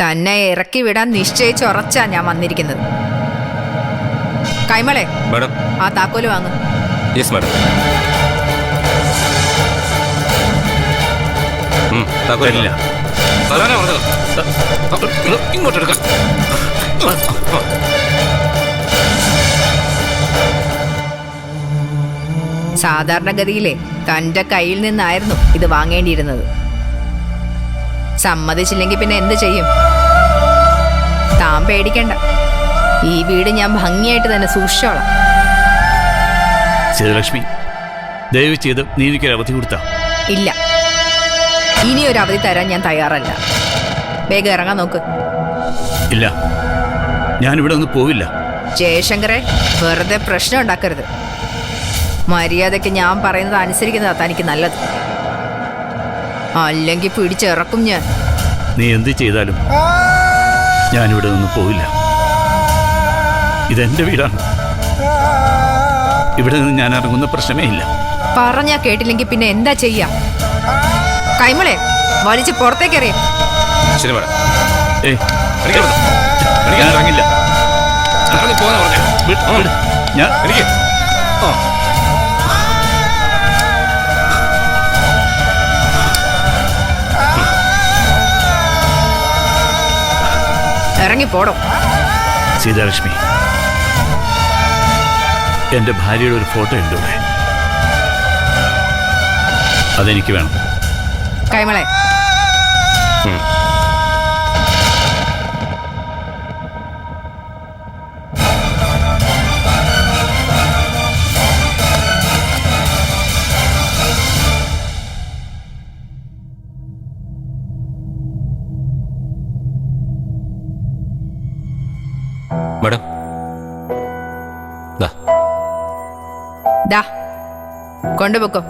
തന്നെ ഇറക്കി വിടാൻ നിശ്ചയിച്ചുറച്ചാ ഞാൻ വന്നിരിക്കുന്നത്. കൈമളെ, മാഡം, ആ താക്കോല് വാങ്ങും. Yes madam. താക്കോലില്ല. ഇങ്ങോട്ടെടുക്കാം. സാധാരണഗതിയിലെ തന്റെ കയ്യിൽ നിന്നായിരുന്നു ഇത് വാങ്ങേണ്ടിയിരുന്നത്. സമ്മതിച്ചില്ലെങ്കിൽ പിന്നെ എന്ത് ചെയ്യും? താൻ പേടിക്കണ്ട, ഈ വീട് ഞാൻ ഭംഗിയായിട്ട് തന്നെ സൂക്ഷിച്ചോളാം. സീതലക്ഷ്മി, ദയവ് ചെയ്ത് നീ എനിക്കൊരു അവധി കൊടുത്താ. ഇല്ല, ഇനിയൊരു അവധി തരാൻ ഞാൻ തയ്യാറല്ല. വേഗം ഇറങ്ങാൻ നോക്ക്. ഇല്ല, ഞാനിവിടെ ഒന്നും പോവില്ല. ജയശങ്കറെ, വെറുതെ പ്രശ്നം ഉണ്ടാക്കരുത്. മര്യാദയ്ക്ക് ഞാൻ പറയുന്നത് അനുസരിക്കുന്നതാ തനിക്ക് നല്ലത്. അല്ലെങ്കിൽ പിടിച്ചിറക്കും ഞാൻ. നീ എന്ത് ചെയ്താലും ഞാനിവിടെ നിന്ന് പോവില്ല. ഇതെന്റെ വീടാണ്. ഇവിടെ നിന്ന് ഞാൻ ഇറങ്ങുന്ന പ്രശ്നമേ ഇല്ല. പറഞ്ഞാ കേട്ടില്ലെങ്കിൽ പിന്നെ എന്താ ചെയ്യാ? കൈമളെ, വലിച്ച് പുറത്തേക്കറിയാം. ശരി മാഡം. ഞാൻ ഇറങ്ങില്ല. ഞാൻ ഇറങ്ങി പോടോ. സീതാലക്ഷ്മി, എന്റെ ഭാര്യയുടെ ഒരു ഫോട്ടോ ഉണ്ട് ഇവിടെ. അതെനിക്ക് വേണം. കൈമളെ, മാഡം, ദാ കൊണ്ടുപോക്കോ.